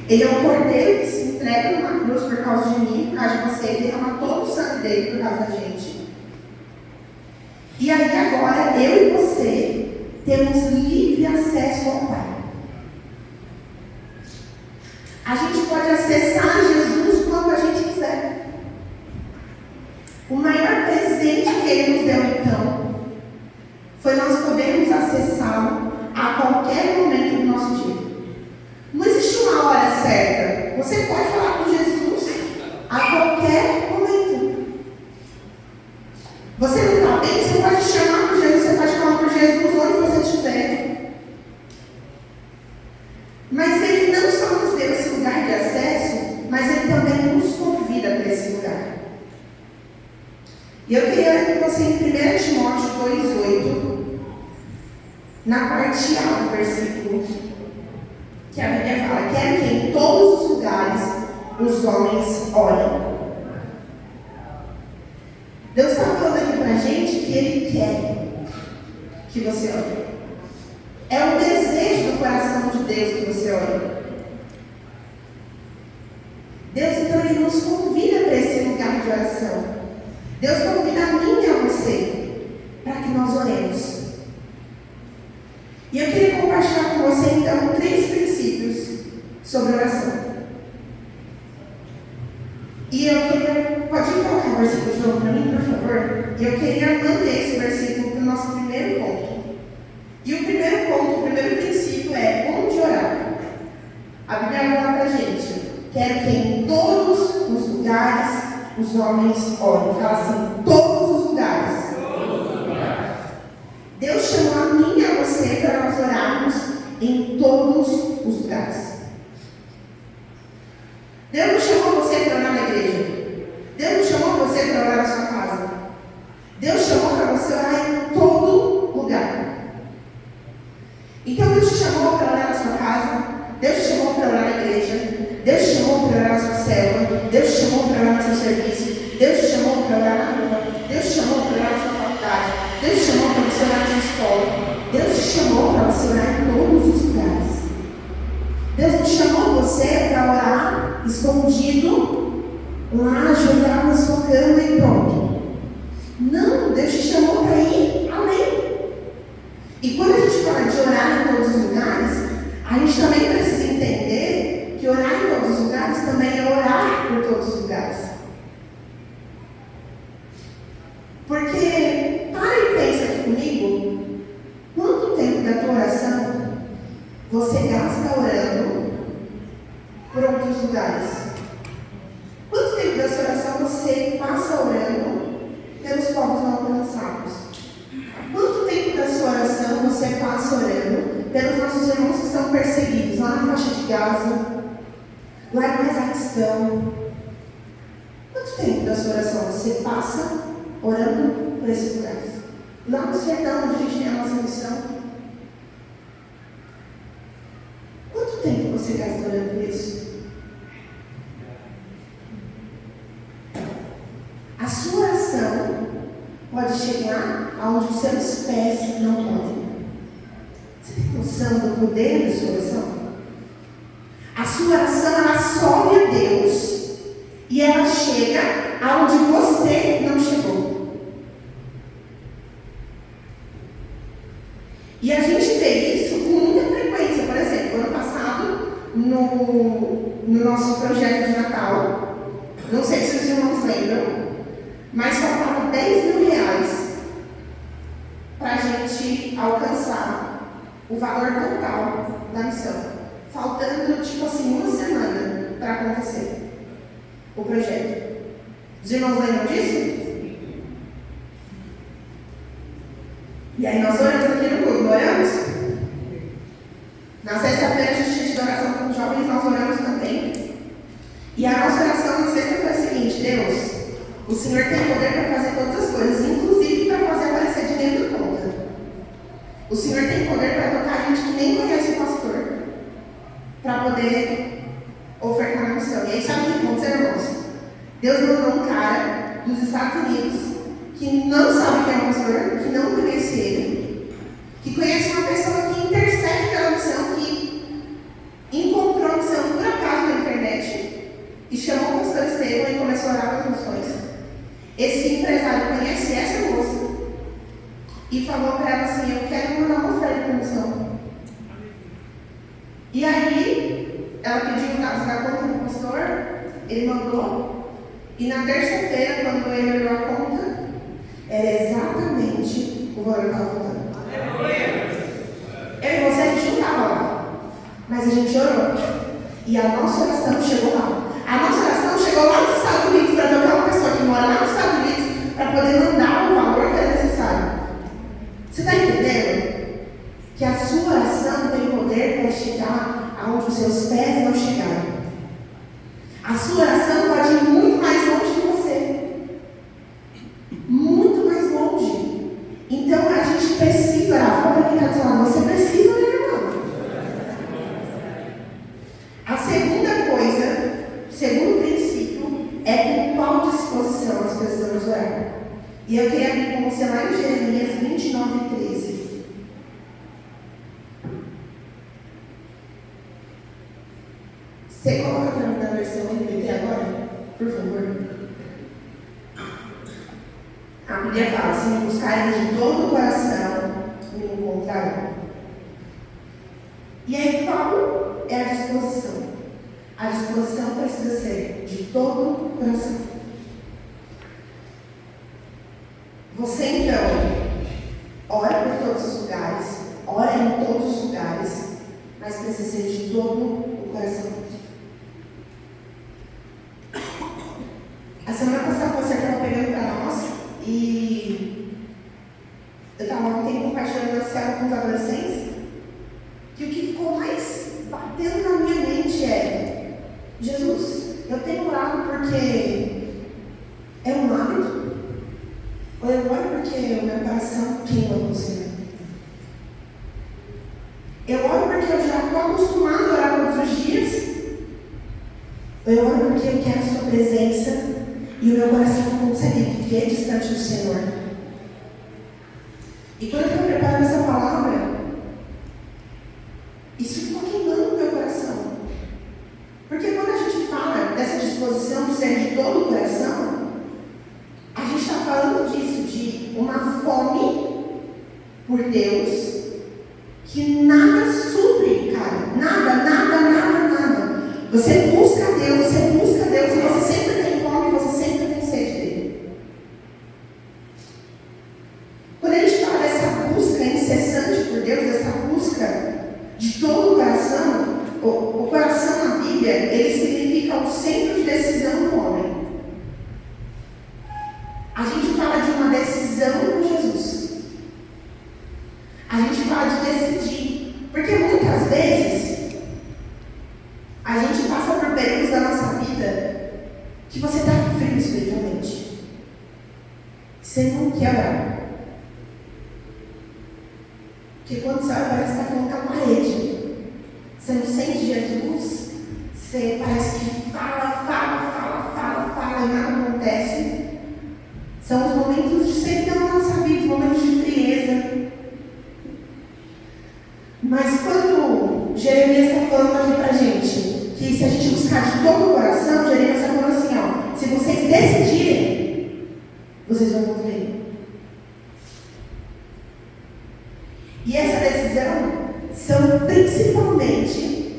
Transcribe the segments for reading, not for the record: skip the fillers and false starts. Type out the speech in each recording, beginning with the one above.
Ele é o cordeiro que se entrega numa cruz por causa de mim, por causa de você. Ele derrama todo o sangue dele por causa da gente. E aí agora, eu e você temos livre acesso ao Pai. A gente pode acessar Jesus quando a gente quiser. O maior presente que Ele nos deu, então, foi nós podermos acessá-lo a qualquer momento do nosso dia. Não existe uma hora certa. Você pode falar com Jesus a qualquer momento. Você não está bem, você pode chamar por Jesus, você pode falar por Jesus onde você estiver. Mas Ele não só nos deu esse lugar de acesso, mas Ele também nos convida para esse lugar. E eu queria ler com você em 1 Timóteo 2,8, na parte A do versículo, que a Bíblia fala: quero que em todos os lugares os homens orem. Deus está falando aqui para a gente que Ele quer que você ore. É um desejo do coração de Deus que você ore. Deus, então, Ele nos convida para esse lugar de oração. Deus convida a mim e a você para que nós oremos. E eu queria compartilhar com você, então, 3 princípios sobre oração. E eu queria... Pode colocar o versículo de novo para mim, por favor? E eu queria manter esse versículo para o nosso primeiro ponto. E o primeiro ponto, o primeiro princípio é onde orar. A Bíblia fala para a gente: quero que em todos os lugares os homens orem. Fala assim: todos os lugares. Deus chamou a mim e a você para nós orarmos em todos os lugares. Deus não chamou você para orar na igreja. Deus não chamou você para orar na sua casa. Deus chamou para você orar em todo lugar. Então Deus te chamou para orar na sua casa. Deus te chamou para orar na igreja. Deus te chamou para orar na sua célula. Deus te chamou para orar no seu serviço. Deus te chamou para orar na rua. Deus te chamou para orar na sua faculdade. Deus te chamou para você orar na sua escola. Deus te chamou para você orar em todos os lugares. Deus não chamou você para orar escondido, lá, jogado na sua cama e pronto. Não, Deus te chamou para ir além. E quando a gente fala de orar em todos os lugares, a gente também precisa entender que orar em todos os lugares também é orar por todos os lugares. Porque, para e pensa aqui comigo, quanto tempo da tua oração você gasta orando por outros lugares? Quanto tempo da sua oração você passa orando pelos povos não alcançados? Quanto tempo da sua oração você passa orando pelos nossos irmãos que são perseguidos lá na faixa de Gaza, lá no Cazaquistão? Quanto tempo da sua oração você passa orando por esses lugares? Lá no sertão, onde a gente tem a nossa missão. Quanto tempo você gasta orando por isso? A sua oração pode chegar aonde os seus pés não podem. Você tem noção do poder da sua oração? A sua oração, ela sobe a Deus e ela chega aonde você não chegou. E a gente vê isso com muita frequência. Por exemplo, ano passado, no nosso projeto de Natal, não sei se os irmãos lembram, mas faltava R$10.000 para a gente alcançar o valor total da missão. Faltando, tipo assim, 1 semana para acontecer o projeto. Os irmãos lembram disso? E aí nós oramos aqui no culto, não oramos? Na sexta-feira a gente tinha oração com os jovens, nós oramos também. E a nossa oração na sexta foi a seguinte: Deus, o Senhor tem poder para fazer todas as coisas, inclusive para fazer aparecer dinheiro na conta. O Senhor tem poder para tocar gente que nem conhece o pastor, para poder ofertar a missão. E aí sabe o que aconteceu, irmãos? Deus mandou um cara dos Estados Unidos que não sabe quem é o pastor, que não conhece ele, que conhece uma pessoa que intercede pela missão, que encontrou a missão por acaso e falou para ela assim: eu quero mandar uma oferta para o Senhor. E aí, ela pediu os dados da conta do pastor, ele mandou, e na terça-feira, quando ele olhou a conta, era exatamente o valor que estava contando. Eu e você, a gente não estava lá, mas a gente orou. E a nossa oração chegou lá. A nossa oração chegou lá nos Estados Unidos para tocar uma pessoa que mora lá nos Estados Unidos para poder mandar o valor que era necessário. Você está entendendo? Que a sua oração tem poder para chegar aonde os seus pés não chegaram. A sua oração pode ir muito mais longe que você. Muito mais longe. Então a gente precisa orar. Fala para quem está falando, você precisa orar, irmão. A segunda coisa, segundo princípio, é com qual disposição nós precisamos orar. E eu queria abrir com você lá em Jeremias 29:13. Você coloca para mim na versão NVT agora, por favor. A Bíblia fala: se me buscarem de todo o coração, me encontrarão. E aí, qual é a disposição? A disposição precisa ser de todo o coração. Você então ora por todos os lugares, ora em todos os lugares, mas precisa ser de todo o coração. A semana passada você estava pegando para nós e eu estava ontem compartilhando na célula com os adolescentes que o que ficou mais batendo na minha mente é: Jesus, eu tenho orado porque é um hábito? Ou eu oro porque o meu coração queima com o Senhor? Eu oro porque eu já estou acostumado a orar todos os dias? Ou eu oro porque eu quero a sua presença e o meu coração não consegue viver distante do Senhor? E quando eu estava preparando essa palavra, isso ficou queimando no meu coração. Porque quando a gente fala dessa disposição de ser de todo o coração, a gente está falando disso, de uma fome por Deus que nada supre, cara. Nada. Você busca Deus e você sempre tem fome, você sempre tem sede dele. Quando a gente fala dessa busca incessante por Deus, dessa busca de todo o coração, o coração na Bíblia, ele significa o centro de decisão do homem. A gente fala de uma decisão com Jesus. A gente fala de decidir. Porque muitas vezes a gente passa por períodos da nossa vida que você está frio espiritualmente. Você não quer orar. Porque quando você olha, parece que está falando com a parede. Você não sente Jesus. Você parece que fala e nada acontece. São os momentos de servidão na nossa vida, os momentos de frieza. Mas quando Jeremias está falando aqui pra gente, que se a gente buscar de todo o coração, Jeremias está falando assim, ó: se vocês decidirem, vocês vão conseguir. E essa decisão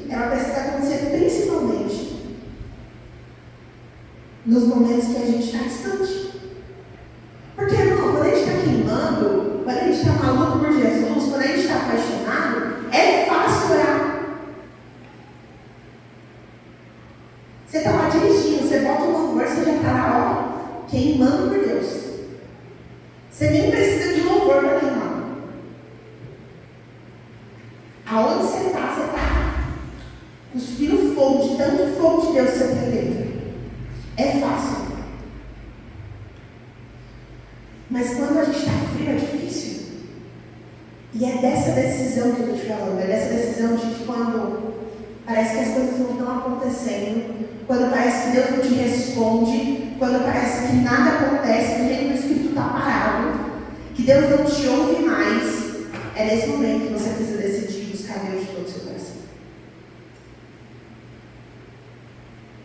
ela precisa acontecer principalmente nos momentos que a gente está distante. Porque, irmão, quando a gente está queimando, quando a gente está maluco por Jesus, quando a gente está apaixonado, é fácil orar. Você está lá dirigindo, você bota o louvor, você já está lá, ó, queimando por Deus. Você nem precisa de louvor para queimar. Aonde você está cuspindo fogo, de tanto fogo de Deus que você tem dentro. É fácil. Mas quando a gente está frio é difícil. E é dessa decisão que eu estou te falando. É dessa decisão de que quando parece que as coisas não estão acontecendo, quando parece que Deus não te responde, quando parece que nada acontece, que o reino do Espírito está parado, que Deus não te ouve mais, é nesse momento que você precisa decidir buscar Deus de todo o seu coração.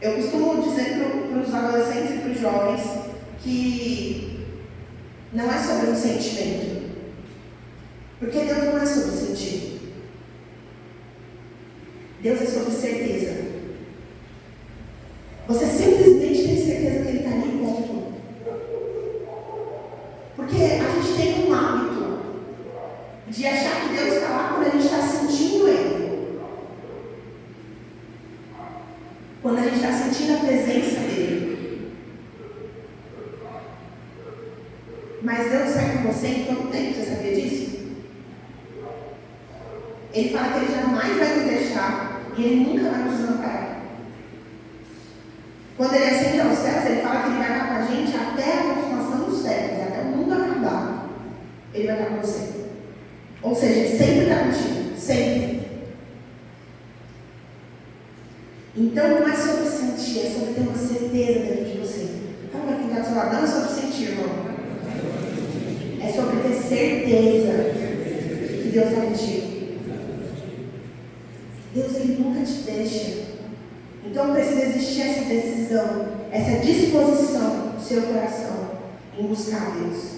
Eu costumo dizer para os adolescentes e para os jovens que não é sobre um sentimento, Porque Deus não é sobre sentir. Deus é sobre certeza. Você simplesmente tem certeza que Ele está ali em ponto. Porque a gente tem um hábito de achar que Deus está lá quando a gente está sentindo Ele. Quando a gente está sentindo a presença dEle. Mas Deus está com você em todo tempo, você sabia disso? Ele fala que Ele jamais vai nos deixar e Ele nunca vai nos desamparar. Quando Ele ascende aos céus, Ele fala que Ele vai estar com a gente até a consumação dos séculos, até o mundo acabar. Ele vai estar com você. Ou seja, Ele sempre está contigo. Sempre. Então não é sobre sentir, é sobre ter uma certeza dentro de você. Fala para quem está do seu lado, não é sobre sentir, irmão. É sobre ter certeza que Deus está contigo. Deus, Ele nunca te deixa. Então precisa existir essa decisão, essa disposição do seu coração em buscar Deus.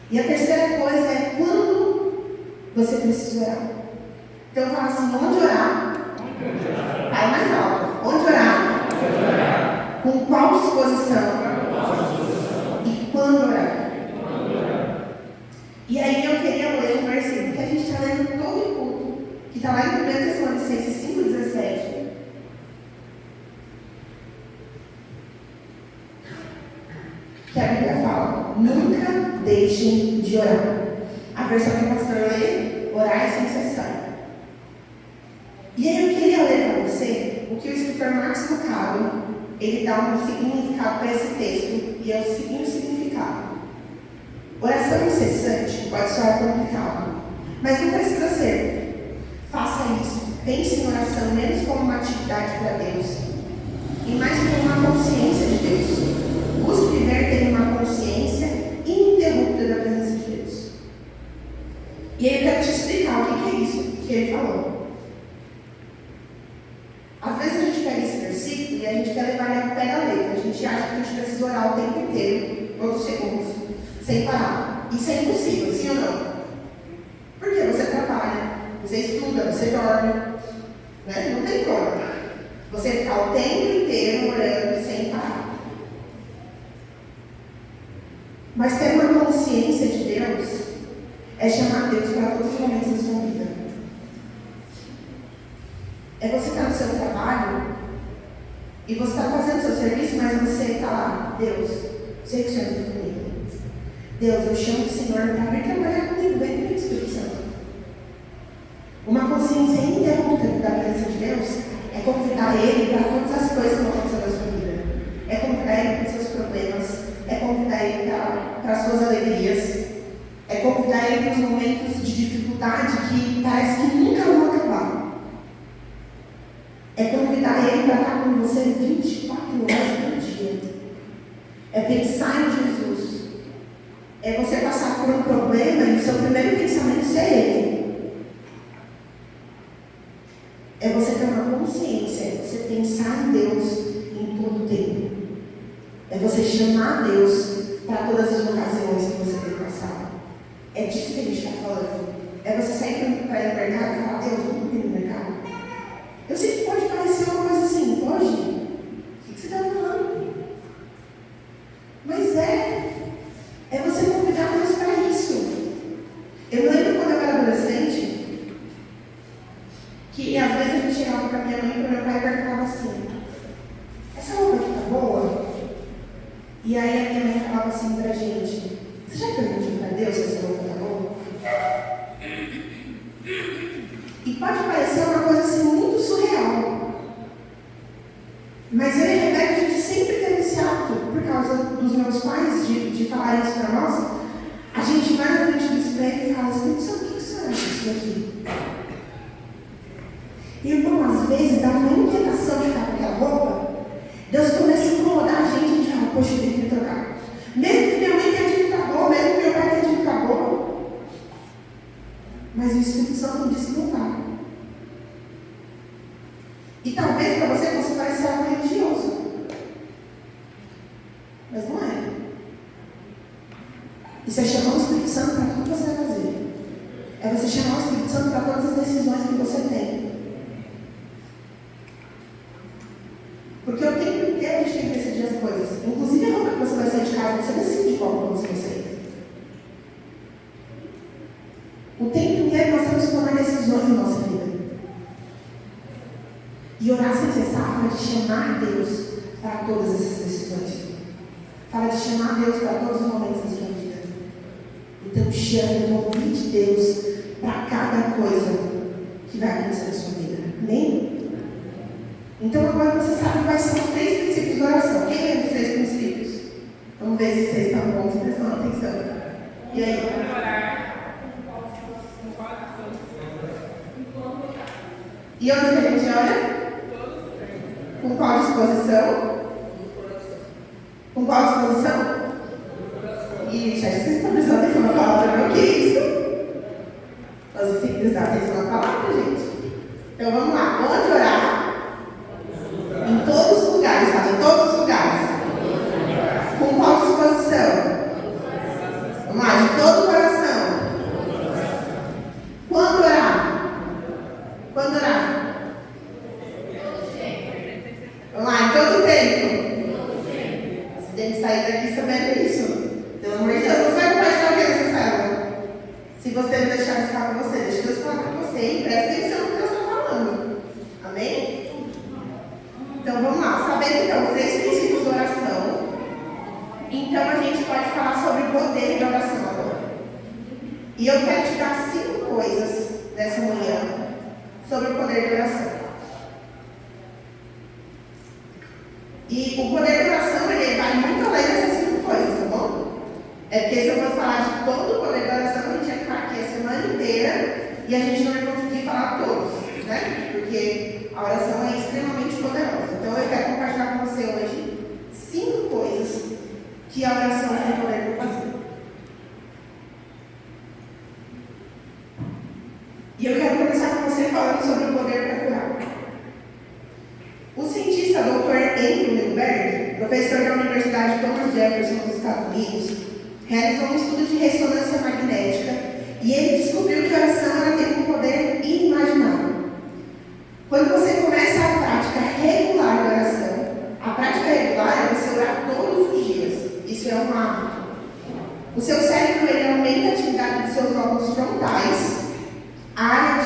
E a terceira coisa é quando você precisa orar. Então fala assim, onde orar? Fala mais alto. Onde orar? Com qual disposição? E quando orar? E aí eu queria ler um versículo que a gente está lendo todo o culto, que está lá em 1 Tessalonicenses 5,17. Que a Bíblia fala, nunca deixem de orar. A versão que o pastor lê, orar sem cessar. E aí eu queria ler para você o que o escritor Marcos Lucado, ele dá um significado para esse texto, e é o seguinte significado. Oração incessante pode soar complicado, mas não precisa ser. Faça isso. Pense em oração menos como uma atividade para Deus, e mais como uma consciência de Deus. Busque viver tendo uma consciência ininterrupta da presença de Deus. E aí eu quero te explicar o que é isso que ele falou. Às vezes a gente pega esse versículo e a gente quer levar ele ao pé da letra. A gente acha que a gente precisa orar o tempo inteiro, todos os segundos, sem parar. Isso é impossível, sim ou não? Porque você trabalha, você estuda, você dorme, né? Não tem como. Você ficar o tempo inteiro orando sem parar. Mas ter uma consciência de Deus é chamar Deus para todos os momentos da sua vida. É você estar no seu trabalho e você está fazendo seu serviço, mas você está lá, Deus, sei que o Senhor está comigo. Deus, eu chamo o Senhor para vir trabalhar comigo, vem comigo, Espírito Santo. Uma consciência ininterrupta da presença de Deus é convidar Ele para todas as coisas que vão acontecer na sua vida. É convidar Ele para os seus problemas, é convidar Ele para as suas alegrias, é convidar Ele para os momentos de dificuldade que parece que nunca vão acabar. É convidar Ele para estar com você 24 horas por dia. É pensar em Jesus. É você passar por um problema e o seu primeiro pensamento ser Ele. É você ter uma consciência, é você pensar em Deus em todo o tempo. É você chamar Deus para todas as ocasiões que você tem passado. É disso que a gente está falando. É você sair para ir no mercado e falar, Deus, vamos ir no mercado. Eu sei que pode parecer uma coisa assim, hoje, o que você está falando? Mas é você convidar Deus para isso. Eu me lembro quando eu era adolescente, que às vezes a gente chegava para minha mãe e para meu pai e perguntava assim, essa roupa aqui tá boa? E aí a minha mãe falava assim pra gente, você já perguntou para Deus se essa roupa tá boa? E pode parecer uma coisa assim muito surreal. Mas eu e a Rebeca, a gente sempre teve esse hábito, por causa dos meus pais, de falar isso para nós. A gente vai na frente do espelho e fala assim, o que será isso aqui? E irmão, às vezes dá uma inquietação de ficar com aquela roupa. Deus começa a incomodar a gente fala, poxa, eu tenho que me trocar. Mesmo que minha mãe tenha dito que tá boa, mesmo que meu pai tenha dito que tá boa. Mas o Espírito Santo diz que não está. E talvez para você possa parecer algo religioso. Mas não é. Isso é chamar o Espírito Santo para tudo que você vai fazer. É chamar o Espírito Santo para todas as decisões que você tem. Porque o tempo inteiro a gente tem que decidir as coisas. Inclusive a roupa que você vai sair de casa, você decide qual roupa você vai sair. O tempo inteiro nós temos que tomar decisões em nossa vida. E orar sem cessar fala de chamar Deus para todas essas decisões. Fala de chamar Deus para todos os momentos da sua vida. Então chame, convide Deus para cada coisa que vai acontecer na sua vida. Amém? Então agora você sabe quais são os 3 princípios da oração. Quem lembra dos 3 princípios? Vamos ver se vocês estão bons e prestando atenção. E aí? E onde que a gente olha? Com qual disposição? Com qual disposição? Ixi, acho que vocês estão prestando atenção na palavra, não? O que é isso? Nós temos que prestar atenção na palavra, gente. Então vamos lá. Onde orar? Em todos os lugares, sabe? Em todos os lugares. Com qual disposição? Vamos lá, de todo o coração. Quando orar? Quando orar? Vamos lá, em todo tempo. Você tem que sair daqui sabendo isso. Pelo amor de Deus, você vai compartilhar o que nessa célula? Se você não deixar isso falar com você, deixa Deus falar com você e presta atenção no que Deus está falando. Amém? Então vamos lá, sabendo então os 3 princípios da oração, então a gente pode falar sobre o poder da oração agora. E eu quero te dar 5 coisas nessa manhã sobre o poder da oração. E o poder da oração, ele vai muito além dessas 5 coisas, tá bom? É porque se eu fosse falar de todo o poder da oração, a gente ia ficar aqui a semana inteira e a gente não ia conseguir falar todos, né? Porque a oração é extremamente poderosa. Então eu quero compartilhar com você hoje 5 coisas que a oração tem poder para fazer. E eu quero começar com você falando sobre o poder para curar. O cientista Dr. Andrew Milberg, professor da Universidade Thomas Jefferson dos Estados Unidos, realizou um estudo de ressonância magnética e ele descobriu que a oração ela tem um poder inimaginável. Quando você começa a prática regular da oração, a prática regular é você orar todos os dias. Isso é um hábito. O seu cérebro ele aumenta a atividade dos seus lóbulos frontais, a área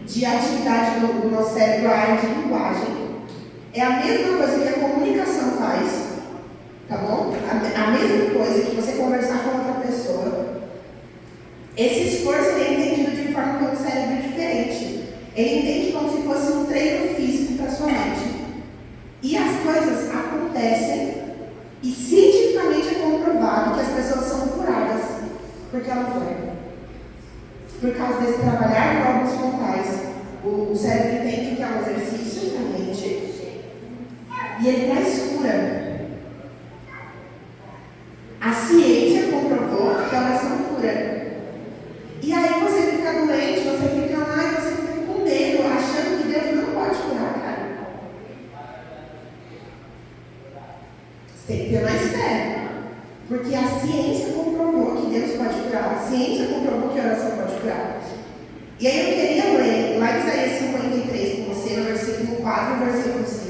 de atividade do nosso cérebro, a área de linguagem. É a mesma coisa que a comunicação faz, tá bom? A mesma coisa que você conversar com outra pessoa. Esse esforço ele é entendido de forma pelo cérebro diferente. Ele entende como se fosse um treino físico para sua mente. E as coisas acontecem e cientificamente é comprovado que as pessoas são curadas porque elas oram. Por causa desse trabalhar de lóbulos frontais, o cérebro entende que é um exercício na mente e ele traz cura. A ciência comprovou que a oração cura. E aí você fica doente, você fica lá e você fica com medo, achando que Deus não pode curar, cara. Você tem que ter mais fé. Porque a ciência comprovou que Deus pode curar. A ciência comprovou que a oração pode curar. E aí eu queria ler lá em Isaías 53 com você, no versículo 4 e versículo 5.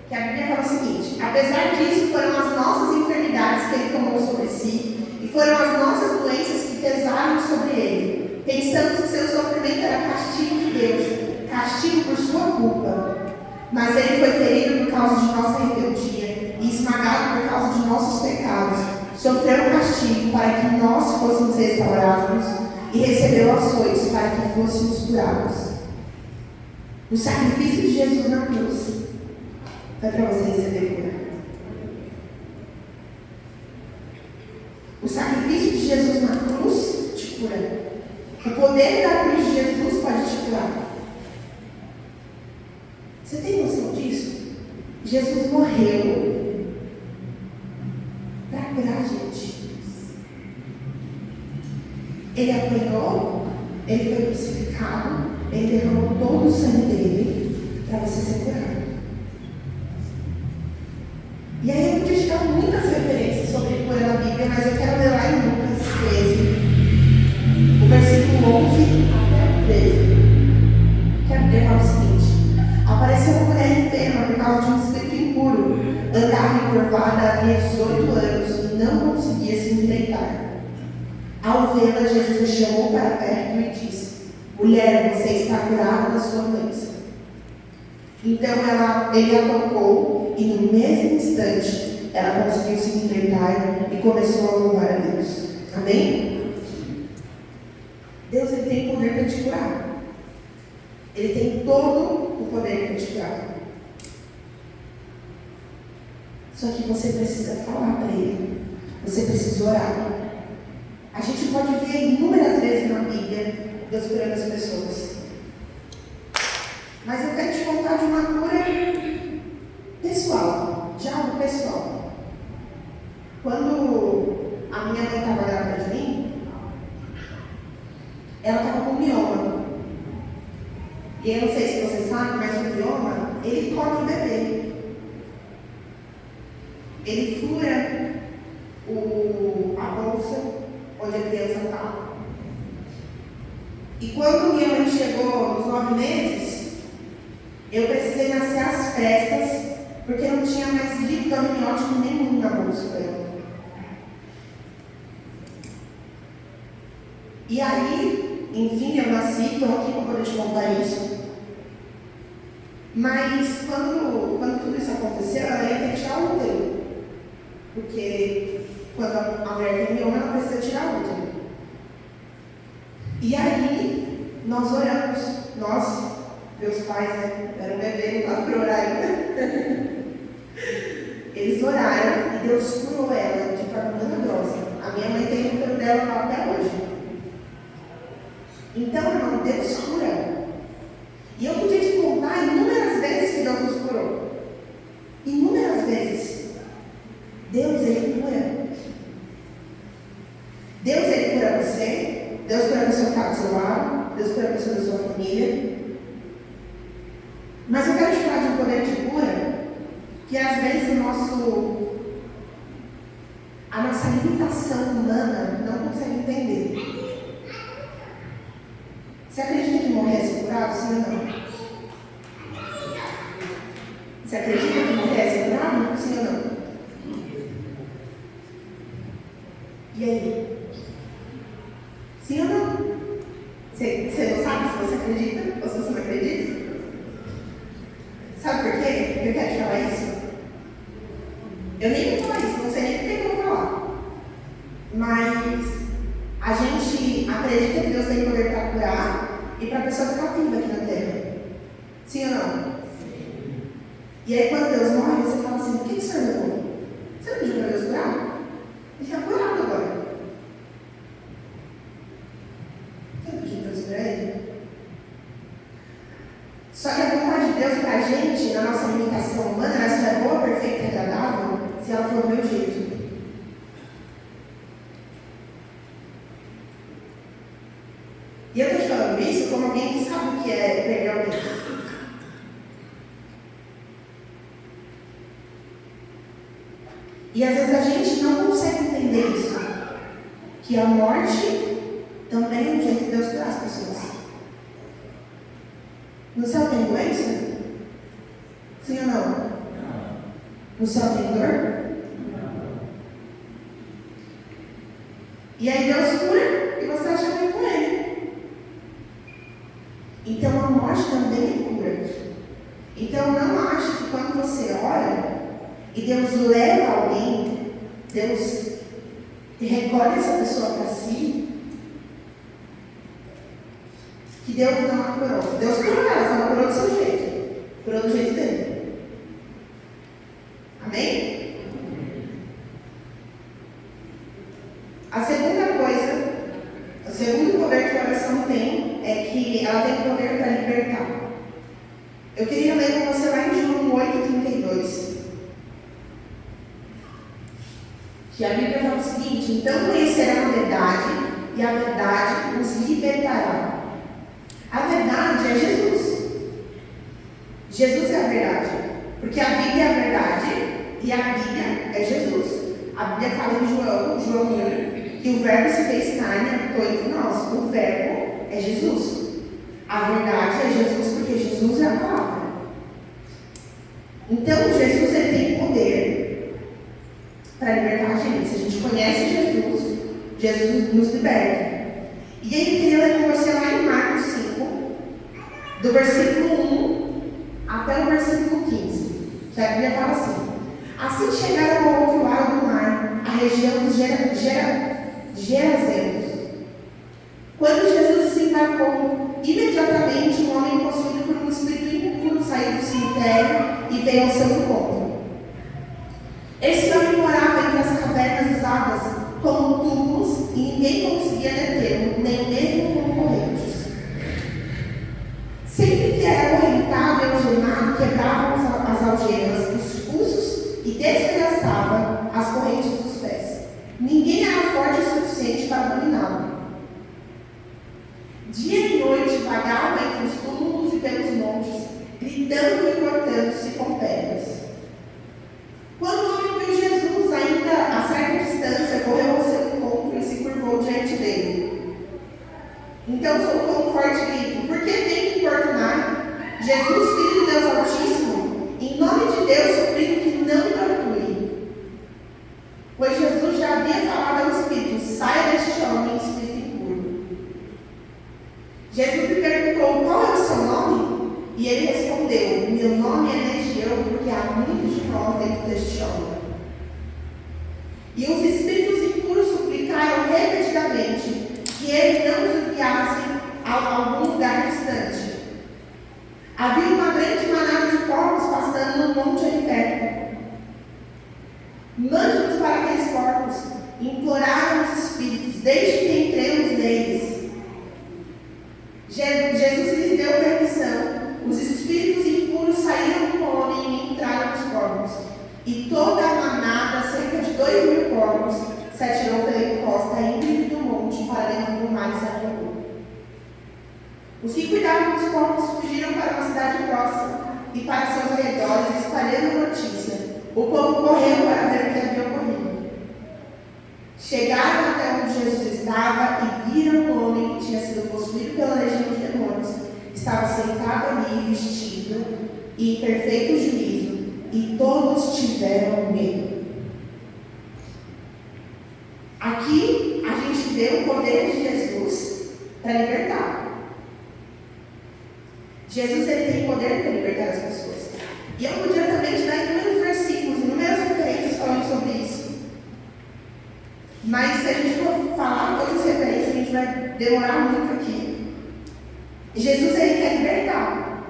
Que a Bíblia fala o seguinte: apesar disso, foram as nossas enfermidades que ele tomou sobre si, e foram as nossas doenças que pesaram sobre ele. Pensamos que seu sofrimento era castigo de Deus, castigo por sua culpa. Mas ele foi ferido por causa de nossa rebeldia e esmagado por causa de nossos pecados. Sofreu um castigo para que nós fôssemos restaurados e recebeu açoites para que fôssemos curados. O sacrifício de Jesus na cruz foi para você receber cura. O sacrifício de Jesus na cruz te cura. O poder da cruz de Jesus pode te curar. Você tem noção disso? Jesus morreu para curar a gente. Ele apanhou, ele foi crucificado, ele derramou todo o sangue dele para você ser curado. E aí eu podia te dar muitas referências sobre cura na Bíblia, mas eu quero ler lá em Lucas 13, Ao vê-la, Jesus a chamou para perto e disse: mulher, você está curada da sua doença. Então ele a tocou e no mesmo instante ela conseguiu se libertar e começou a louvar a Deus. Amém? Deus ele tem poder para te curar. Ele tem todo o poder para te curar. Só que você precisa falar para Ele. Você precisa orar. A gente pode ver inúmeras vezes na Bíblia Deus curando as pessoas. Mas eu quero te contar de uma cura pessoal, de algo pessoal. Quando a minha mãe estava grávida de mim, ela estava com mioma. E eu não sei se você sabe, mas o mioma, ele come o bebê. Ele fura a bolsa onde a criança está. E quando minha mãe chegou nos 9 meses, eu precisei nascer às pressas, porque não tinha mais líquido amniótico nenhum na bolsa dela. E aí, enfim, eu nasci, estou aqui para poder te contar isso. Mas quando tudo isso aconteceu, ela ia ter que tirar o útero. Porque quando a mulher tem mioma, ela precisa tirar o útero. E aí, nós oramos. Nós, meus pais, né? Era um bebê, não dava para orar ainda. Eles oraram e Deus curou ela de forma milagrosa. A minha mãe tem o útero dela lá até hoje. Então, irmão, Deus cura. E eu podia te contar inúmeras vezes que Deus nos curou. Inúmeras vezes. Deus, Ele cura. Deus, Ele cura você. Deus cura a pessoa que está do seu lado. Deus cura a pessoa da sua família. Mas eu quero te falar de um poder de cura que às vezes a nossa limitação humana não consegue entender. Você acredita que morresse curado? Sim ou não? Você acredita que morresse curado? Sim ou não? E aí? Sim ou não? Você não sabe se você acredita ou se você não acredita? Sabe por quê? Eu quero te falar isso. Eu nem vou falar isso, não sei nem por que eu vou falar. Mas a gente acredita que Deus tem poder para curar e para a pessoa ficar viva aqui na terra. Sim ou não? Sim. E aí quando Deus morre, você fala assim: o que o Senhor levou? Você não pediu para Deus curar? Ele está curado agora. Você não pediu para Deus curar ele? Só que a vontade de Deus para a gente, na nossa limitação humana, ela só é boa, perfeita e agradável se ela for do meu jeito. E eu estou te falando isso como alguém que sabe o que é perder alguém. E às vezes a gente não consegue entender isso. Que a morte também é um jeito de Deus curar as pessoas. No céu tem doença? Sim ou não? No céu tem dor? E aí Deus cura e você acha que é com Ele. Então a morte também é cura. Então não ache que quando você ora e Deus leva alguém, Deus recolhe essa pessoa para si, que Deus não a curou. Deus curou ela, só não curou do seu jeito. Curou do jeito dele. Amém? A segunda coisa, o segundo poder que a oração tem é que ela tem poder para libertar. Eu queria ler com você lá em João 8,32. Que a Bíblia fala o seguinte: então conhecerão a verdade, e a verdade os libertará. A verdade é Jesus. Jesus é a verdade. Porque a Bíblia é a verdade e a Bíblia é Jesus. A Bíblia fala em João 1, que o Verbo se fez carne e habitou entre nós. O Verbo é Jesus. A verdade é Jesus, porque Jesus é a palavra. Então Jesus ele tem poder para libertar a gente. Se a gente conhece Jesus, Jesus nos liberta. E ele queria ler com você lá em Marcos 5, do versículo 1 até o versículo 15. Que a Bíblia fala assim: assim chegaram ao outro lado do mar, a região dos Gerazenos. Quando Jesus desembarcou, imediatamente um homem possuído por um espírito impuro saiu do cemitério e veio ao seu encontro. Esse homem morava entre as cavernas usadas como túmulos e ninguém conseguia detê-lo, nem mesmo com correntes. Sempre que era acorrentado e algemado, quebrava as algemas, os pulsos e despedaçava as correntes dos pés. Ninguém era forte o suficiente para dominá-lo. Dia e noite vagava entre os túmulos e pelos montes, gritando e cortando-se com pedras. Quando o homem viu Jesus, ainda a certa distância, correu ao seu encontro e se curvou diante dele. Então soltou um forte grito: por que vem me importunar? Jesus, Filho de Deus Altíssimo, em nome de Deus, suplico que não me torture. Pois Jesus já havia falado ao Espírito: saia deste homem, espírito impuro. Jesus lhe perguntou: qual é o seu nome? E ele respondeu: meu nome é Legião, porque há muitos de nós dentro deste homem. E os espíritos impuros suplicaram repetidamente que ele não os enviasse a algum lugar distante. Havia uma grande manada de porcos pastando no monte ali perto. Mande-nos para aqueles porcos, imploraram os espíritos, desde que entremos neles. Jesus lhes deu permissão. Os espíritos impuros saíram do homem e entraram nos porcos. E toda a manada, cerca de 2.000 porcos, se atirou pela encosta íngreme do monte para dentro do mar e se afogou. Os que cuidavam dos porcos fugiram para uma cidade próxima e para seus arredores, espalhando a notícia. O povo correu para ver o que havia ocorrido. Chegaram até onde Jesus estava e viram um homem que tinha sido possuído pela legião de demônios. Estava sentado ali, vestido e em perfeito juízo, e todos tiveram medo. Aqui a gente vê o poder de Jesus para libertar. Jesus ele tem poder para libertar as pessoas. E eu podia também te dar inúmeros versículos, inúmeras referências falando sobre isso. Mas se a gente for falar todas as referências, a gente vai demorar muito aqui. Jesus ele quer libertar.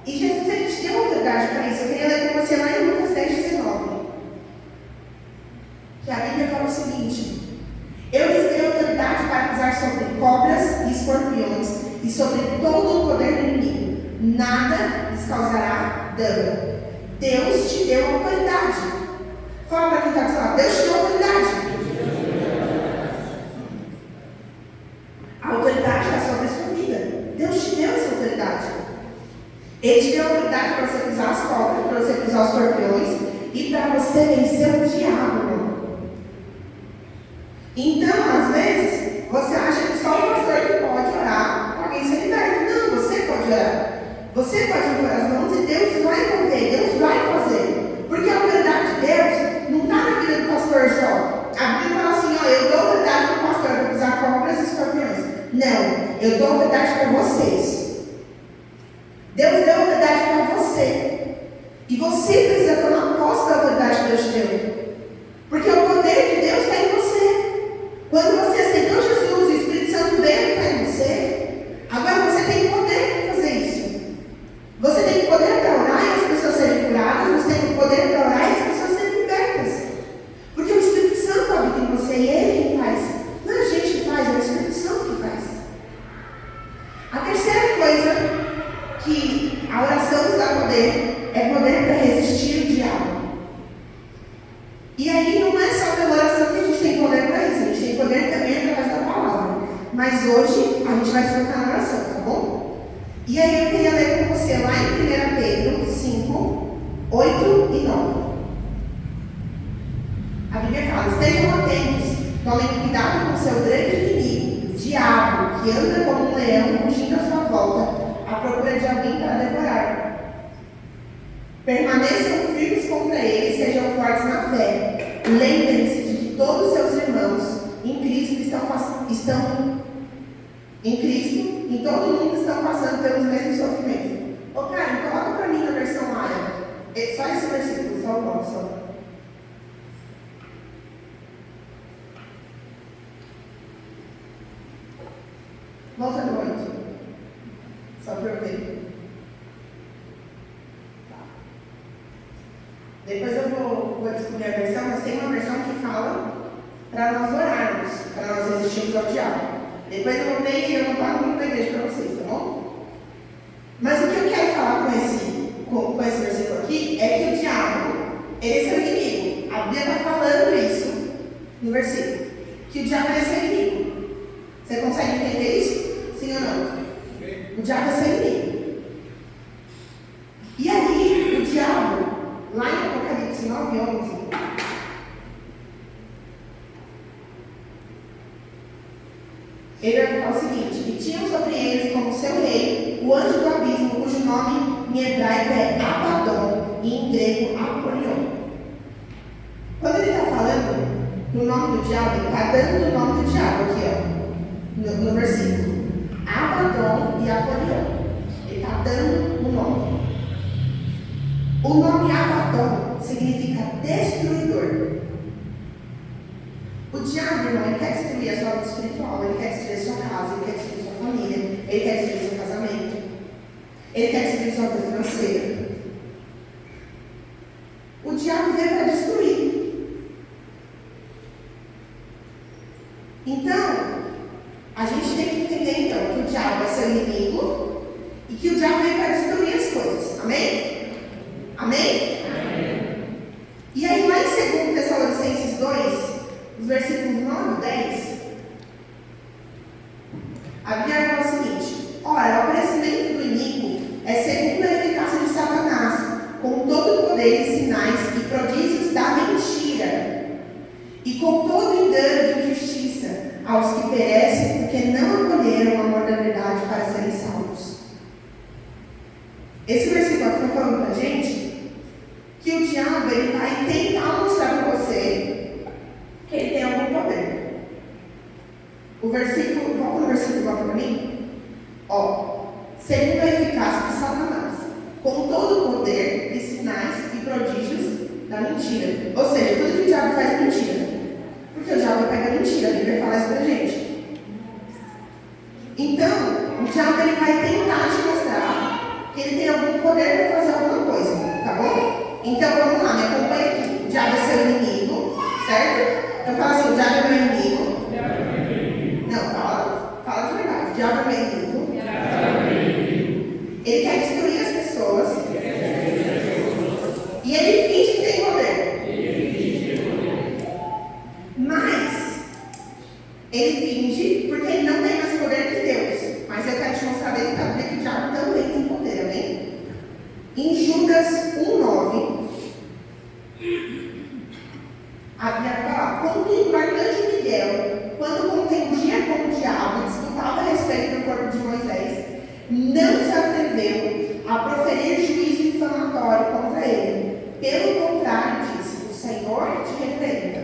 E Jesus ele te deu autoridade para isso. Eu queria ler com você lá em Lucas 10:19. Que a Bíblia fala o seguinte: eu lhes dei autoridade para pisar sobre cobras e escorpiões e sobre todo o poder do inimigo. Nada lhes causará dano. Deus te deu autoridade. Fala para quem está do seu lado: Deus te deu autoridade. A autoridade está sobre a sua vida. Deus te deu essa autoridade. Ele te deu autoridade para você pisar as cobras, para você pisar os escorpiões e para você vencer o diabo, irmão. Então, às vezes, você acha que só o pastor que pode orar para alguém ser liberto. Não, você pode orar. Você pode impor as mãos e Deus vai mover, Deus vai fazer. Porque a autoridade de Deus não está na vida do pastor só. A Bíblia fala assim: ó, eu dou autoridade para o pastor para pisar cobras e escorpiões. Não, eu dou autoridade para vocês. Deus deu autoridade para você. E você precisa tomar posse da autoridade que Deus te deu. Porque o poder de Deus está em você. Quando você aceitou Jesus, o Espírito Santo veio para em você. Agora você tem poder para fazer isso. Você tem poder para orar e as pessoas serem curadas. Você tem poder para orar e as pessoas serem libertas. Porque o Espírito Santo habita em você e Ele quem faz. Não é a gente que faz, é o Espírito Santo que faz. A terceira coisa que a oração nos dá poder é poder para resistir o diabo. E aí não é só pela oração que a gente tem poder para isso, a gente tem poder também através da palavra. Mas hoje a gente vai se focar na oração, tá bom? E aí eu queria ler com você lá em 1 Pedro 5, 8 e 9. A Bíblia fala: estejam atentos, tomem cuidado com o seu grande inimigo, diabo, que anda como um leão rugindo à sua volta, à procura de alguém para devorar. Permaneçam firmes contra ele e sejam fortes na fé. Lembrem-se de que todos seus irmãos em Cristo estão em Cristo, em todo mundo estão passando pelos mesmos sofrimentos. Ô, Karen, coloca para mim na versão árabe. Só esse versículo, só o nome, só. Volta no 8. Só para eu ver. Tá. Depois eu vou descobrir a versão, mas tem uma versão que fala para nós orarmos, para nós resistirmos ao diabo. Depois eu vou ver e eu vou falar muito da igreja para vocês, tá bom? Mas o que eu quero falar com esse versículo aqui é que o diabo, ele é seu inimigo. A Bíblia está falando isso no versículo. Que o diabo é seu inimigo. Você consegue entender isso? Sim ou não? O diabo é seu inimigo. E aí, o diabo, lá em Apocalipse 9:11, ele vai falar o seguinte: e tinham sobre eles como seu rei o anjo do abismo, cujo nome em hebraico é Abaddon e em grego Apolion. Quando ele está falando no nome do diabo, ele está dando o nome do diabo aqui, ó, no versículo. Abaddon e Apolion. Ele está dando o nome. O nome Abaddon significa destruidor. O diabo, irmão, ele quer destruir a sua vida espiritual, ele quer destruir a sua casa, ele quer destruir a sua família, ele quer destruir o seu casamento, ele quer destruir a sua vida financeira. O diabo veio para destruir. Então, a gente tem que entender então que o diabo é seu inimigo e que o diabo veio para destruir as coisas. Amém? Amém? Amém. E aí, lá em 2 Tessalonicenses 2, os versículos 9 e 10, a Bíblia fala o seguinte: ora, o aparecimento do inimigo é segundo a eficácia de Satanás, com todo o poder e sinais e prodígios da mentira, e com todo engano de injustiça aos que perecem, porque não acolheram o amor da verdade para serem salvos. Esse versículo aqui está falando para a gente que o diabo ele vai tentar mostrar para você que ele tem algum poder. O versículo, qual é o versículo lá para mim? Ó, segundo a eficácia de Satanás, com todo o poder e sinais e prodígios da mentira. Ou seja, tudo que o diabo faz é mentira. Porque o diabo pega mentira, a Bíblia fala isso pra gente. Então, o diabo ele vai tentar te mostrar que ele tem algum poder para fazer alguma coisa, tá bom? Então vamos lá, me acompanha aqui. O diabo é seu inimigo, certo? Então fala assim: o diabo é meu inimigo. Não, fala de verdade. O diabo é meu inimigo. Ele quer destruir as pessoas. E ele finge que tem poder. Mas ele finge porque ele não tem mais poder que Deus. Mas eu quero te mostrar dentro da Bíblia que o diabo também tem poder, amém? Em Judas 1:9, a Bíblia fala: contudo, o arcanjo Miguel, quando contendia com o diabo e disputava a respeito do corpo de Moisés, não se atreveu a proferir juízo infamatório contra ele. Pelo contrário, disse: o Senhor te repreenda.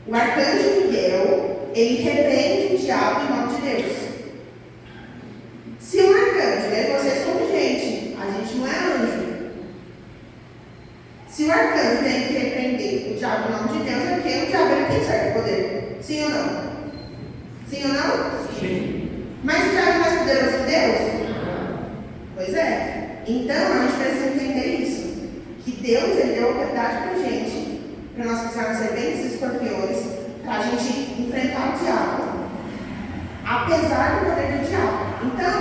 O arcanjo Miguel, ele repreende o diabo em nome de Deus. Se o arcanjo, vocês como gente, a gente não é anjo. Se o arcanjo tem que repreender o diabo em nome de Deus, é porque o diabo ele tem certo poder. Sim ou não? Sim ou não? Sim. Mas o diabo é mais poderoso que Deus? Pois é. Então a gente precisa entender isso. Que Deus ele deu autoridade para a gente, para nós pisarmos serpentes e escorpiões, para a gente enfrentar o diabo, apesar do poder do diabo. Então,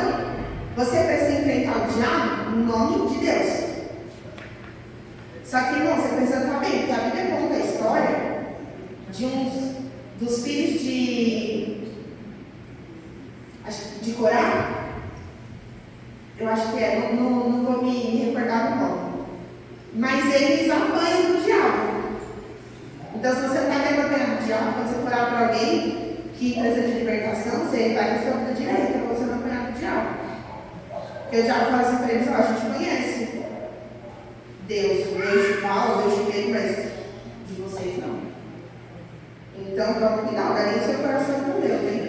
você precisa enfrentar o diabo no nome de Deus. Só que, irmão, você precisa estar bem, porque a Bíblia conta a história de dos filhos de Corá. Eu acho que é, não vou me recordar do nome. Mas eles apanham do diabo. Então, se você está querendo apanhar do diabo, quando você for orar para alguém que precisa de libertação, você vai ter sua vida direita para você não apanhar do diabo. Porque o diabo fala assim para eles: ó, a gente conhece Deus, o Deus de Paulo, o Deus de Pedro, mas de vocês não. Então, toma cuidado, alinhe o seu coração com Deus, hein?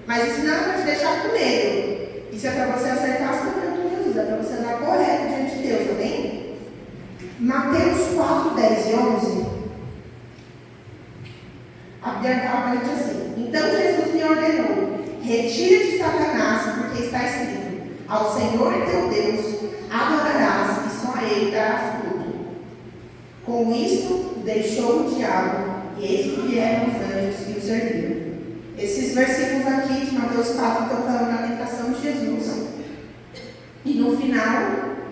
Mas isso não é para te deixar com medo. Isso é para você acertar as coisas com Jesus, é para você andar correto diante de Deus, amém? Mateus 4, 10 e 11. A Bíblia fala para a gente assim: então Jesus me ordenou, retira-te, Satanás, porque está escrito: ao Senhor teu Deus adorarás e só a Ele darás culto. Com isto deixou o diabo, e eis que vieram os anjos e o serviram. Esses versículos aqui de Mateus 4 estão falando da tentação de Jesus. E no final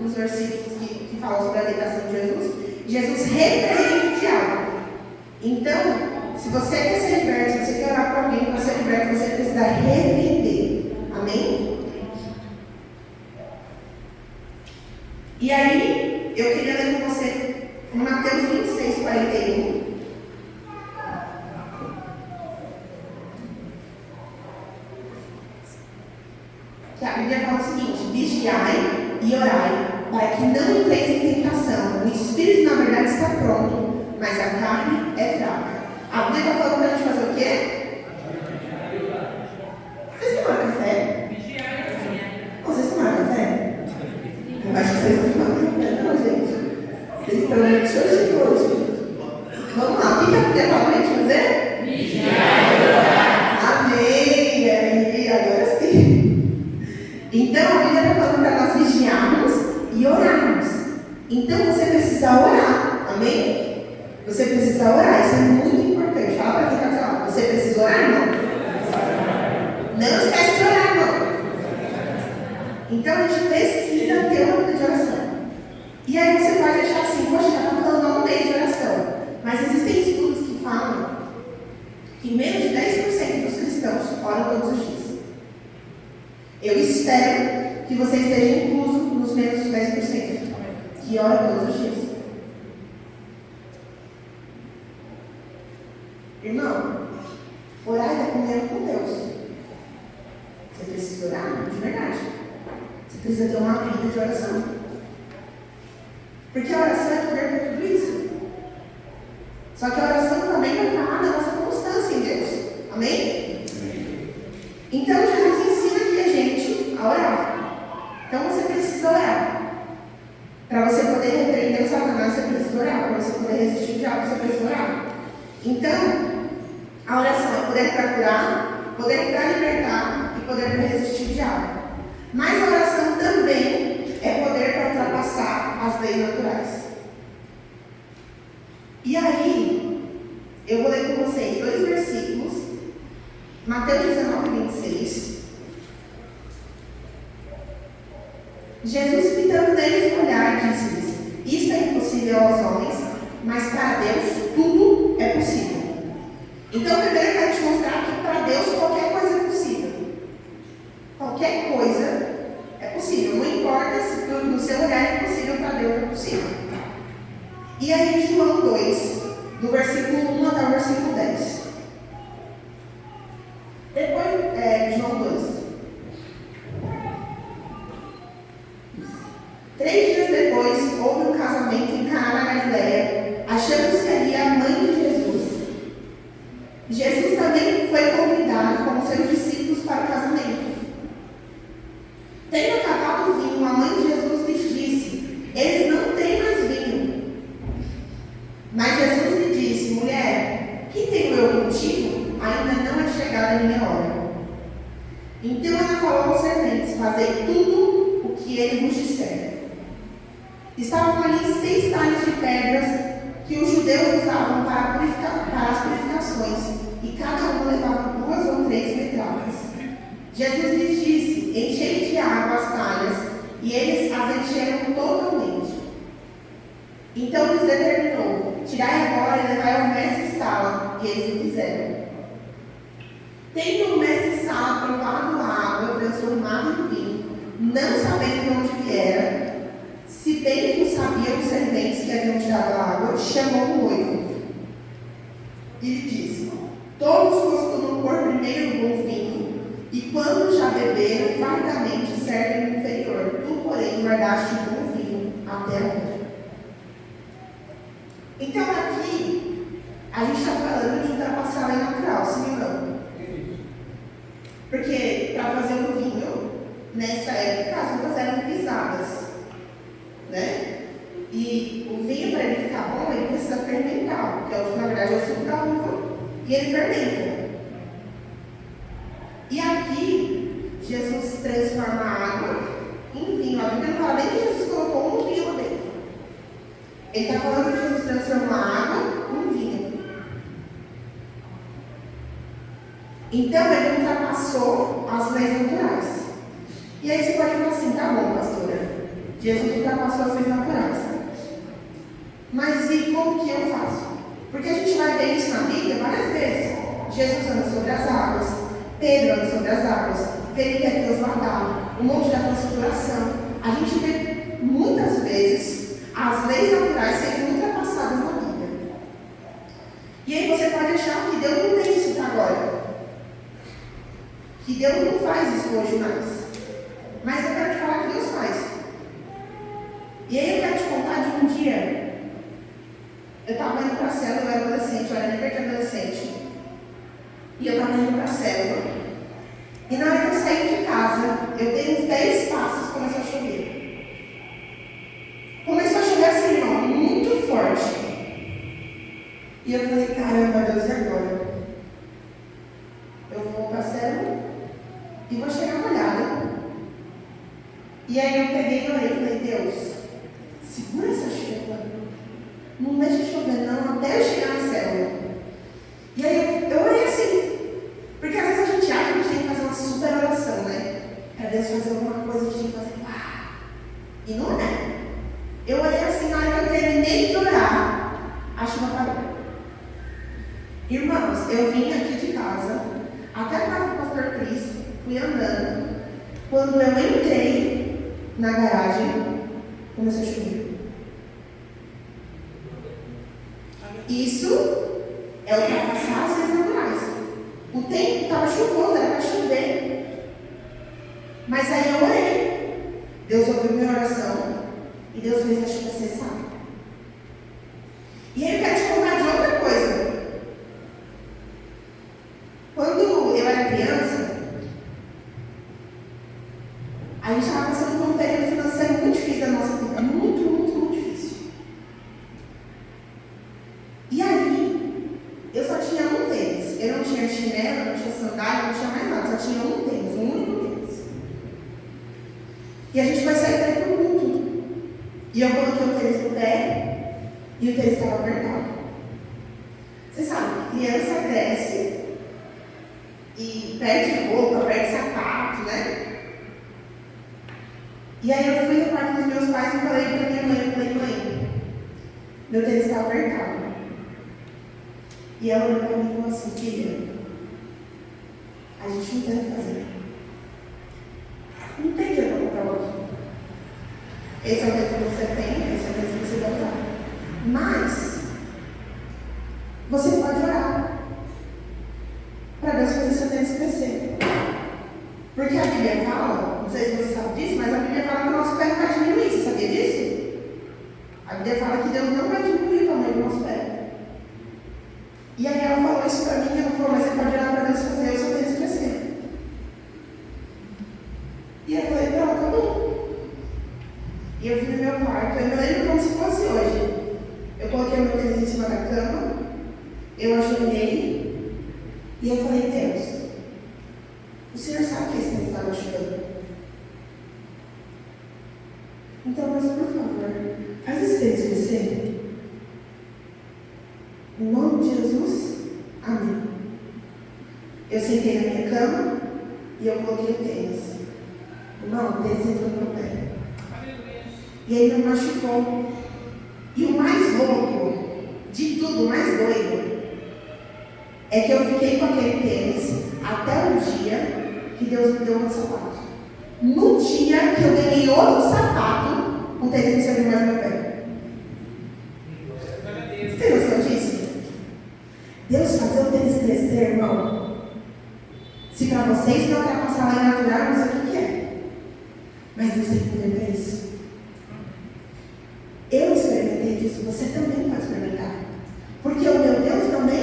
dos versículos que falam sobre a tentação de Jesus, Jesus repreende o diabo. Então, se você quer ser liberto, se você quer orar para alguém para ser liberto, você precisa repreender. Amém? E aí, eu queria ler com você Mateus 26, 41. Que a Bíblia fala o seguinte: vigiai e orai, para que não entreis em tentação. O espírito, na verdade, está pronto, mas a carne é fraca. A Bíblia está falando para a gente fazer o quê? Vocês tomaram café? Vocês tomaram café? Eu acho que vocês não tomaram café, não, gente. Vocês estão muito xoxi hoje. Vamos lá, o que a Bíblia fala para a gente fazer? Vigiar e orar. Amém. Aí, agora sim. Então, a Bíblia está falando para nós vigiarmos e orarmos. Então, você precisa orar. Amém? Você precisa orar. Isso é muito importante. Fala para quem está falando. Você precisa orar, irmão? Não esquece de orar, irmão. Então, a gente precisa ter uma vida de oração. E aí você pode achar assim: poxa, já está falando há um mês de oração. Mas existem estudos que falam que menos de 10% dos cristãos oram todos os dias. Eu espero que você esteja incluso nos menos de 10% que ora todos os dias. Irmão, orar é comunhão com Deus. Você precisa orar de verdade. Você precisa ter uma vida de oração. Porque a oração é poder para tudo isso. Só que a oração também vai falar da nossa constância em Deus. Amém? Então Jesus ensina aqui a gente a orar. Então você precisa orar. Para você poder repreender o Satanás, você precisa orar. Para você poder resistir o diabo, você precisa orar. Então, a oração é poder para curar, poder para libertar e poder para resistir o diabo. Mas a oração também é poder para ultrapassar as leis naturais. E aí, eu vou ler com vocês 2 versículos. Mateus 19, 26. Jesus, fitando neles o olhar, disse-lhes: isto é impossível aos homens, mas para Deus tudo é possível. Então, primeiro eu quero te mostrar que para Deus qualquer coisa é possível. Qualquer coisa é possível. Não importa se no seu olhar é possível, para Deus é possível. E aí, João 2, do versículo 1 até o versículo 10. Depois, João 2. 3 dias depois, houve um casamento em Caná na Galileia, achando-se ali a mãe de Jesus. Jesus também foi convidado com seus discípulos para o casamento. Tendo acabado o vinho, a mãe de Jesus lhes disse: eles não têm mais vinho. Mas Jesus lhe disse: mulher, que tenho eu contigo? Ainda não é chegada a minha hora. Então ela falou aos serventes: fazei tudo o que ele vos disser. Estavam ali 6 talhas de pedras que os judeus usavam para as purificações, e cada um levava 2 ou 3 metradas. Jesus lhes disse: enchei de água as talhas, e eles as encheram totalmente. Então lhes determinou: tirai agora e levai ao mestre-sala, e eles o fizeram. Tendo o mestre-sala provado a água transformada em vinho, não sabendo de onde viera, se bem que o sabiam os serventes que haviam tirado a água, chamou o noivo e lhe disse: todos costumam pôr primeiro o bom vinho, e quando já beberam, fartamente servem o inferior. Tu, porém, guardaste o bom vinho até agora. Então aqui, A gente está falando de ultrapassar a lei natural, sim ou não? Porque para fazer o vinho, nessa época, as uvas eram pisadas, né? E o vinho, para ele ficar bom, ele precisa fermentar, porque na verdade é o suco da uva, e ele fermenta. E aqui, Jesus transforma a água em vinho. A Bíblia não fala nem que Jesus colocou um vinho lá dentro. Ele está falando que Jesus transformou a água em vinho. Então, ele ultrapassou as leis naturais. E aí você pode falar assim, tá bom, pastora, Jesus ultrapassou as leis naturais. Mas e como que eu faço? Porque a gente vai ver isso na Bíblia várias vezes. Jesus anda sobre as águas, Pedro anda sobre as águas, Felipe é transbordado, o monte da transfiguração. A gente vê muitas vezes as leis naturais sendo ultrapassadas na Bíblia. E aí você pode achar que Deus não tem isso para agora. Que Deus não faz isso hoje mais. Mas eu quero te falar que Deus faz. E aí eu quero te contar de um dia. Eu estava indo para a célula, eu era adolescente, eu era nível de adolescente. E eu estava indo para a célula. E na hora que eu saí de casa, eu dei uns 10 passos e começou a chover. Começou a chover assim, irmão, muito forte. E eu falei, caramba, Deus, e agora? Eu vou para a célula e vou chegar molhada. E aí eu peguei e orei, eu falei, Deus, segura essa chuva. Não deixa chover não, até eu chegar na célula. E aí eu orei assim. Porque às vezes a gente acha que a gente tem que fazer uma super oração, né? Para Deus fazer alguma coisa, a gente tem que fazer pá. E não é. Eu orei assim, na hora que eu terminei de orar, a chuva parou. Irmãos, eu vim aqui de casa, até a casa do pastor Cris, fui andando. Quando eu entrei na garagem, começou a chover. Isso é ultrapassar as leis naturais. O tempo estava chuvoso, era para chover. Mas aí eu orei. Deus ouviu minha oração e Deus fez a chuva cessar. E aí eu quero te contar de outra coisa. Quando eu era criança, a gente estava passando por um período financeiro muito difícil da nossa vida. Muito difícil. E aí, eu só tinha um tênis. Eu não tinha chinelo, não tinha sandália, não tinha mais nada. Só tinha um tênis, um único tênis. E a gente foi sair daí pro culto. E eu coloquei o tênis no pé e o tênis estava apertado. Você sabe, criança cresce e perde roupa, perde sapato, né? E aí eu fui no quarto dos meus pais e falei pra minha mãe, mãe, meu tênis está apertado. E ela olhou para mim e falou assim, filha, a gente não tem o que fazer. Não tem dinheiro para comprar outro. Esse é o tênis que você tem, esse é o tênis que você vai usar. Mas, você pode orar para Deus fazer seu tênis crescer. Porque a Bíblia fala, não sei se você sabe disso, mas a Bíblia fala que o nosso pé não vai diminuir. Você sabia disso? A Bíblia fala que Deus não vai diminuir o tamanho do nosso pé. E aí ela falou isso para mim, ela falou, mas você pode orar para Deus fazer o seu tênis crescer. E eu falei, pronto, tá bom. E eu fui no meu quarto, eu me lembro como se fosse hoje. Eu coloquei o meu tênis em cima da cama, eu ajoelhei e eu falei, Deus, o Senhor sabe que esse tênis está machucando. Então, mas por favor, faz esse tênis crescer. Em nome de Jesus, amém. Eu sentei na minha cama e eu coloquei o tênis. Não, o tênis entrou no meu pé. E ele me machucou. E o mais louco de tudo, o mais doido, é que eu fiquei com aquele tênis até o dia que Deus me deu um sapato. No dia que eu ganhei outro sapato, o tênis não serviu mais no meu pé. Você tem noção disso? Deus fazer o tênis crescer, irmão. Se para vocês não ultrapassar a lei natural, eu não sei o que é. Mas Deus tem poder para isso. Eu experimentei disso, você também pode experimentar. Porque o meu Deus também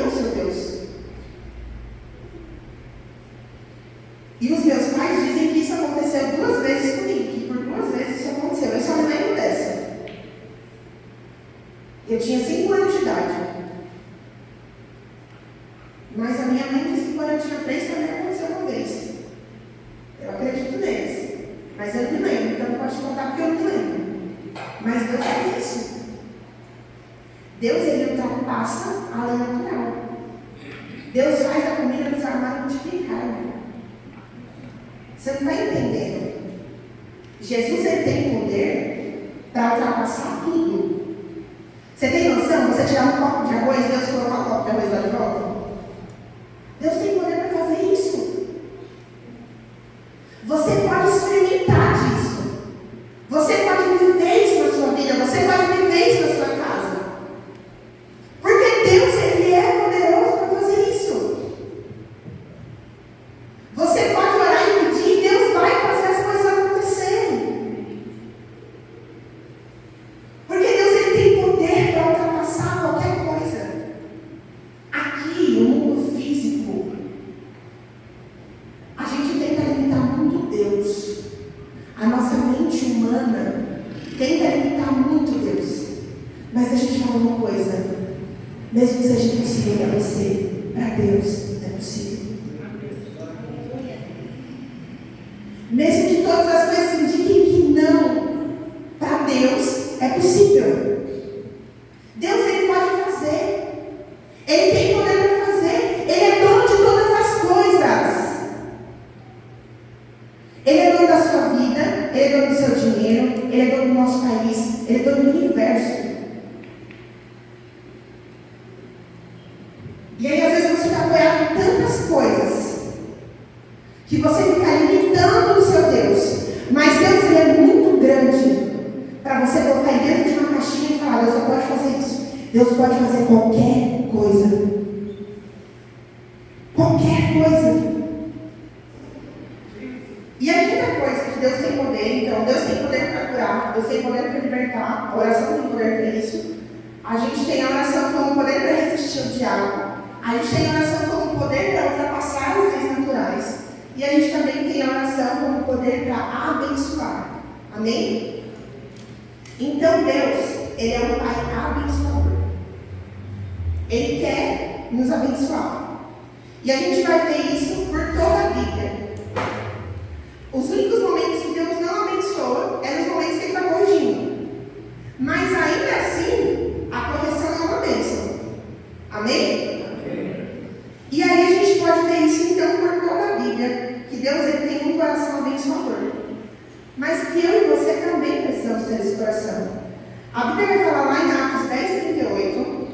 Deus, ele ultrapassa a lei natural. Deus faz a comida nos armários multiplicar, né? Você não está entendendo. Jesus, ele tem poder para ultrapassar tudo. Você tem noção? Você tirar um copo de arroz, Deus colocar um copo de arroz lá de volta? Deus tem poder para fazer isso. Você pode experimentar disso. Você pode viver isso na sua vida. Você pode viver isso na sua casa. Porque Deus, ele é poderoso para fazer isso. Você pode orar e pedir, e Deus vai fazer as coisas acontecerem. Porque Deus, ele tem poder para ultrapassar qualquer coisa. Aqui, no mundo físico, a gente tenta limitar muito Deus. A nossa mente humana tenta limitar muito Deus. Mas deixa eu te falar uma coisa. Mesmo que seja impossível para você, para Deus é possível. Mesmo que todas as coisas indiquem que não, para Deus é possível. Deus, ele pode fazer. Ele tem poder para fazer. Ele é dono de todas as coisas. Ele é dono da sua vida. Ele é dono do seu dinheiro. Ele é dono do nosso país. Ele é dono do universo. E aí, às vezes, você está apoiado em tantas coisas que você fica limitando o seu Deus. Mas Deus, ele é muito grande para você colocar dentro de uma caixinha e falar: Deus só pode fazer isso. Deus pode fazer qualquer coisa. Qualquer coisa. E a quinta coisa que Deus tem poder, então, Deus tem poder para curar, Deus tem poder para libertar, a oração tem poder para isso. A gente tem a oração como poder para resistir ao diabo. A gente tem a oração como poder para ultrapassar as leis naturais. E a gente também tem a oração como poder para abençoar. Amém? Então Deus, ele é um Pai abençoador. Ele quer nos abençoar. E a gente vai ver isso por toda a Bíblia. Os únicos momentos que Deus não abençoa é nos momentos que ele está corrigindo. Mas ainda assim, a correção é uma bênção. Amém? E aí a gente pode ver isso então por toda a Bíblia, que Deus, ele tem um coração abençoador. Mas que eu e você também precisamos ter esse coração. A Bíblia vai falar lá em Atos 10:38.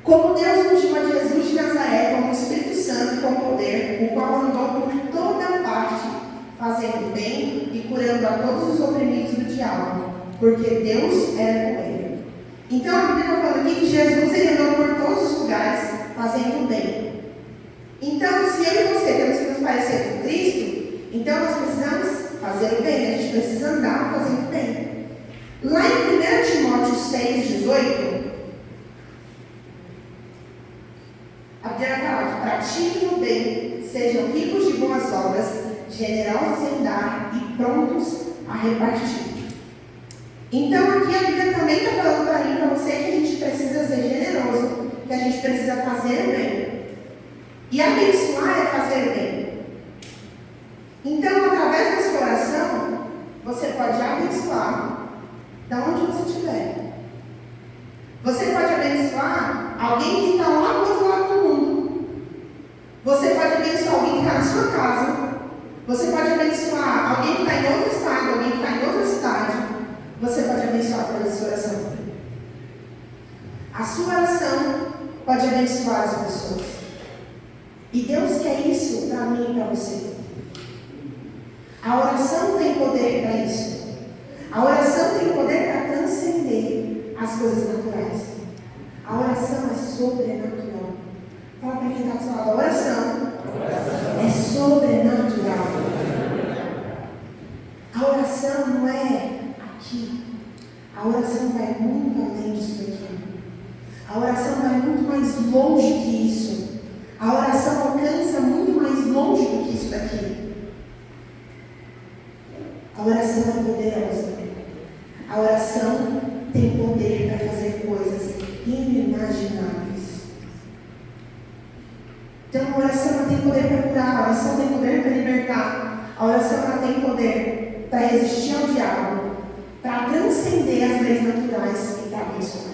Como Deus ungiu a Jesus de Nazaré com o Espírito Santo e com poder, o qual andou por toda parte, fazendo bem e curando a todos os oprimidos do diabo, porque Deus era com ele. Então a Bíblia está falando aqui que Jesus, ele andou por todos os lugares, fazendo bem. Então, se eu e você temos que nos parecer com Cristo, então nós precisamos fazer o bem, a gente precisa andar fazendo bem. Lá em 1 Timóteo 6:18, a Bíblia vai falar que pratiquem o bem, sejam ricos de boas obras, generosos em dar e prontos a repartir. Então aqui a Bíblia também está falando para mim e para você que a gente precisa ser generoso, que a gente precisa fazer o bem. E abençoar é fazer o bem. Então, através da sua oração, você pode abençoar de onde você estiver. Você pode abençoar alguém que está lá do outro lado do mundo. Você pode abençoar alguém que está na sua casa. Você pode abençoar alguém que está em outro estado, alguém que está em outra cidade. Você pode abençoar pela sua oração. A sua oração pode abençoar as pessoas. E Deus quer isso para mim e para você. A oração tem poder para isso. A oração tem poder para transcender as coisas naturais. A oração é sobrenatural. Fala para quem está do seu lado. A oração é sobrenatural. A oração não é aqui. A oração vai muito além disso aqui. A oração vai muito mais longe que isso. A oração alcança muito mais longe do que isso daqui. A oração é poderosa. A oração tem poder para fazer coisas inimagináveis. Então a oração tem poder para curar, a oração tem poder para libertar, a oração tem poder para resistir ao diabo. para transcender as leis naturais que estavam sobre